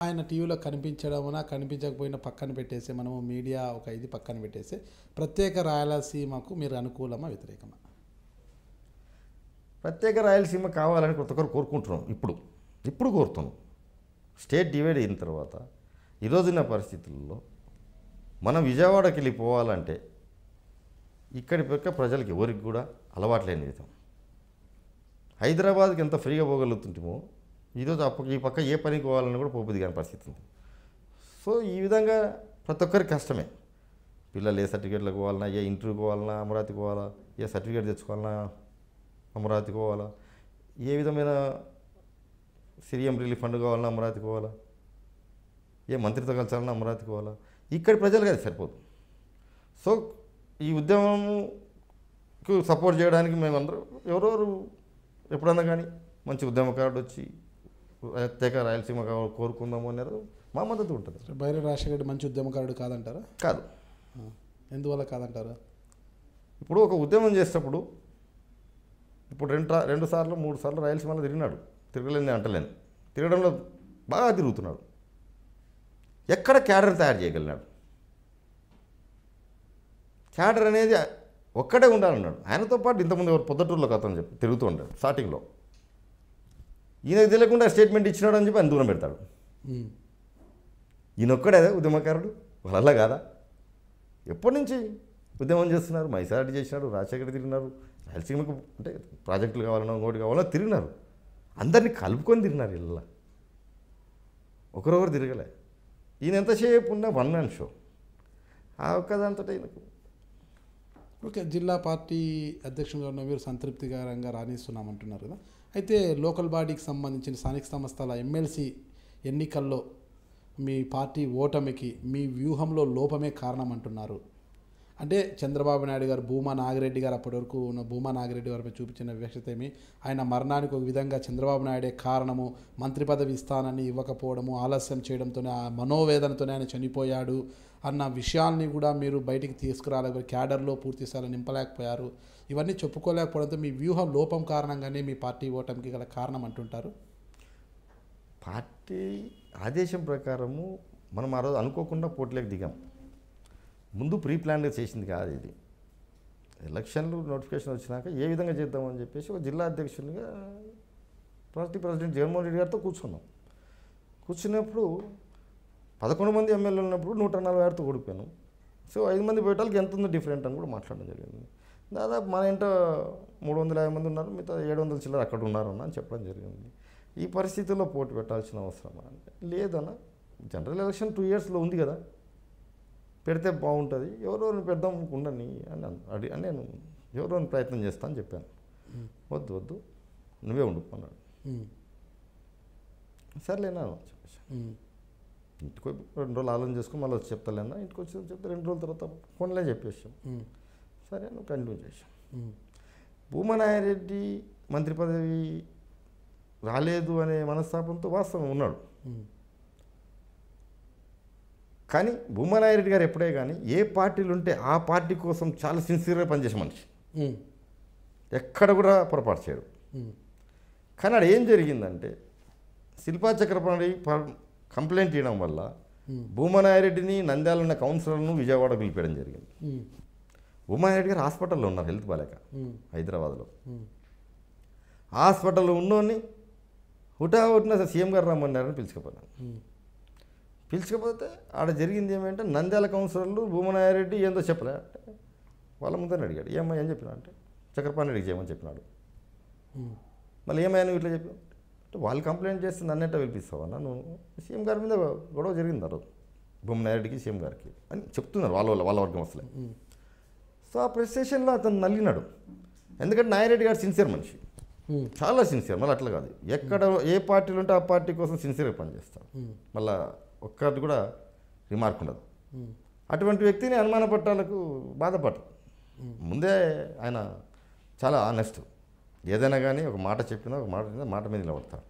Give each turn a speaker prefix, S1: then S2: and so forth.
S1: ఆయన టీవీలో కనిపించడమున కనిపించకపోయినా పక్కన పెట్టేసి మనము మీడియా ఒక ఇది పక్కన పెట్టేసి ప్రత్యేక రాయలసీమకు మీరు అనుకూలమా వ్యతిరేకమా?
S2: ప్రత్యేక రాయలసీమ కావాలని కొత్త ఒక్కరు కోరుకుంటున్నాం. ఇప్పుడు కోరుతున్నాం. స్టేట్ డివైడ్ అయిన తర్వాత ఈరోజున్న పరిస్థితుల్లో మనం విజయవాడకి వెళ్ళిపోవాలంటే ఇక్కడి పక్క ప్రజలకి ఎవరికి కూడా అలవాట్లేని విధం హైదరాబాద్కి ఎంత ఫ్రీగా పోగలుగుతుంటామో ఈరోజు ఈ పక్క ఏ పనికి పోవాలని కూడా పోపుది కాని పరిస్థితి ఉంది. సో ఈ విధంగా ప్రతి ఒక్కరికి కష్టమే. పిల్లలు ఏ సర్టిఫికేట్లకు పోవాలన్నా, ఏ ఇంటర్వ్యూకి పోవాలన్నా అమరావతికి పోవాలా, ఏ సర్టిఫికేట్ తెచ్చుకోవాలన్నా అమరావతికి పోవాలా, ఏ విధమైన సీఎం రిలీఫ్ ఫండ్ కావాలన్నా అమరావతికి పోవాలా, ఏ మంత్రితో కలిసాలన్నా అమరావతికి పోవాలా. ఇక్కడి ప్రజలకు అది సరిపోదు. సో ఈ ఉద్యమంకు సపోర్ట్ చేయడానికి మేమందరం ఎవరెవరు ఎప్పుడన్నా కానీ మంచి ఉద్యమకారుడు వచ్చి ప్రత్యేక రాయలసీమ కోరుకుందాము అన్నారు, మా మద్దతు ఉంటుంది.
S1: బైరి రాజశేఖర్ మంచి ఉద్యమకారుడు కాదంటారా?
S2: కాదు.
S1: ఎందువల్ల కాదంటారా?
S2: ఇప్పుడు ఒక ఉద్యమం చేసేటప్పుడు ఇప్పుడు 2 సార్లు 3 సార్లు రాయలసీమలో తిరిగినాడు. తిరగలేని అంటలేను, తిరగడంలో బాగా తిరుగుతున్నాడు. ఎక్కడ క్యాడర్ తయారు చేయగలిగినాడు? క్యాడర్ అనేది ఒక్కడే ఉండాలన్నాడు. ఆయనతో పాటు ఇంతకుముందు ఎవరు పొద్దుటూరులో కథని చెప్పి తిరుగుతూ ఉంటాడు. స్టార్టింగ్లో ఈయనకు తెలియకుండా స్టేట్మెంట్ ఇచ్చినాడు అని చెప్పి ఆయన దూరం పెడతాడు. ఈయన ఒక్కడే ఉద్యమకారుడు, వాళ్ళ కాదా? ఎప్పటి నుంచి ఉద్యమం చేస్తున్నారు? మైసారెడ్డి చేసినాడు, రాజశేఖర్ తిరిగినారు, రాయలసీమకు అంటే ప్రాజెక్టులు కావాలన్నా ఇంకోటి కావాలన్నా తిరిగినారు. అందరినీ కలుపుకొని తిరిగినారు. ఇలా ఒకరొకరు తిరగలే. ఈయన ఎంతసేపు ఉన్నా వన్ మ్యాన్ షో. ఆ ఒక్కదాంతో ఈయనకు
S1: ఓకే. జిల్లా పార్టీ అధ్యక్షులుగా ఉన్న మీరు సంతృప్తికరంగా రాణిస్తున్నామంటున్నారు కదా. అయితే లోకల్ బాడీకి సంబంధించిన స్థానిక సంస్థల ఎమ్మెల్సీ ఎన్నికల్లో మీ పార్టీ ఓటమికి మీ వ్యూహంలో లోపమే కారణం అంటున్నారు. అంటే చంద్రబాబు నాయుడు గారు భూమా నాగిరెడ్డి గారు అప్పటి వరకు ఉన్న భూమా నాగిరెడ్డి గారిపై చూపించిన వివక్షత ఏమి, ఆయన మరణానికి ఒక విధంగా చంద్రబాబు నాయుడే కారణము, మంత్రి పదవి ఇస్తానని ఇవ్వకపోవడము, ఆలస్యం చేయడంతోనే ఆ మనోవేదనతోనే ఆయన చనిపోయాడు అన్న విషయాల్ని కూడా మీరు బయటికి తీసుకురాలేకపోయారు. క్యాడర్లో పూర్తి స్థాయిలో నింపలేకపోయారు. ఇవన్నీ చెప్పుకోలేకపోవడంతో మీ వ్యూహం లోపం కారణంగానే మీ పార్టీ ఓటమికి గల కారణం అంటుంటారు.
S2: పార్టీ ఆదేశం ప్రకారము మనం ఆ రోజు అనుకోకుండా పోటీలోకి దిగాం. ముందు ప్రీ ప్లాన్గా చేసింది కాదు ఇది. ఎలక్షన్లు నోటిఫికేషన్ వచ్చినాక ఏ విధంగా చేద్దామని చెప్పేసి ఒక జిల్లా అధ్యక్షునిగా పార్టీ ప్రెసిడెంట్ జగన్మోహన్ రెడ్డి గారితో కూర్చున్నాం. కూర్చున్నప్పుడు 11 మంది ఎమ్మెల్యేలు ఉన్నప్పుడు 146తో ఓడిపోయాను. సో 5 మంది పోయేటానికి ఎంత ఉందో డిఫరెంట్ అని కూడా మాట్లాడడం జరిగింది. దాదాపు మన ఇంట 350 మంది ఉన్నారు, మిగతా 700 చిల్లర అక్కడ ఉన్నారన్న అని చెప్పడం జరిగింది. ఈ పరిస్థితుల్లో పోటీ పెట్టాల్సిన అవసరమా అంటే లేదన్న, జనరల్ ఎలక్షన్ 2 ఇయర్స్లో ఉంది కదా, పెడితే బాగుంటుంది, ఎవరోని పెడదాం ఉండని అని నేను ఎవరోని ప్రయత్నం చేస్తా అని చెప్పాను. వద్దు నువ్వే ఉండు అన్నాడు. సర్లేనా చెప్పేసి ఇంటికి 2 రోజులు ఆలోచన చేసుకుని మళ్ళీ వచ్చి చెప్తాలేనా, ఇంటికి వచ్చి చెప్తే 2 రోజుల తర్వాత ఫోన్లే చెప్పేసాం. సరే నువ్వు కంటిన్యూ చేసాం. భూమనాయరెడ్డి మంత్రి పదవి రాలేదు అనే మనస్తాపంతో వాస్తవం ఉన్నాడు. కానీ భూమనాయరెడ్డి గారు ఎప్పుడే కానీ ఏ పార్టీలు ఉంటే ఆ పార్టీ కోసం చాలా సిన్సియర్గా పనిచేసే మనిషి, ఎక్కడ కూడా పొరపాటు చేయడు. కానీ అక్కడ ఏం జరిగిందంటే శిల్పా చక్రపాణి కంప్లైంట్ ఇవ్వడం వల్ల భూమనాయరెడ్డిని నంద్యాల ఉన్న కౌన్సిలర్ను విజయవాడ పిలిపేయడం జరిగింది. భూమనాయరెడ్డి గారు హాస్పిటల్లో ఉన్నారు, హెల్త్ బాలేక హైదరాబాద్లో. హాస్పిటల్లో ఉన్నోని హుటాహుటిన సీఎం గారు రమ్మన్నారని పిలుచుకుపోయాను. పిలుచుకపోతే ఆడ జరిగింది ఏమంటే నంద్యాల కౌన్సిలర్లు భూమనాయరెడ్డి ఏందో చెప్పలే అంటే వాళ్ళ ముందని అడిగాడు. ఏమని చెప్పినా అంటే చక్రపాణి రెడ్డికి చేయమని చెప్పినాడు. మళ్ళీ ఏమైనా ఇట్లా చెప్పి అంటే వాళ్ళు కంప్లైంట్ చేస్తే నన్నేట పిలిపిస్తావా, నన్ను సీఎం గారి మీద గొడవ జరిగింది ఆ రోజు భూమనాయరెడ్డికి సీఎం గారికి అని చెప్తున్నారు వాళ్ళ వర్గం అసలే. సో ఆ ప్రెస్ స్టేషన్లో అతను నల్లినాడు. ఎందుకంటే నాయరెడ్డి గారు సిన్సియర్ మనిషి, చాలా సిన్సియర్. మళ్ళీ అట్లా కాదు, ఎక్కడ ఏ పార్టీలు ఉంటే ఆ పార్టీ కోసం సిన్సియర్గా పనిచేస్తాడు. మళ్ళీ ఒక్కటి కూడా రిమార్క్ ఉండదు. అటువంటి వ్యక్తిని అనుమాన పట్టాలకు బాధపడరు. ముందే ఆయన చాలా ఆనెస్ట్. ఏదైనా కానీ ఒక మాట చెప్పినా ఒక మాట మీద నిలబడతారు.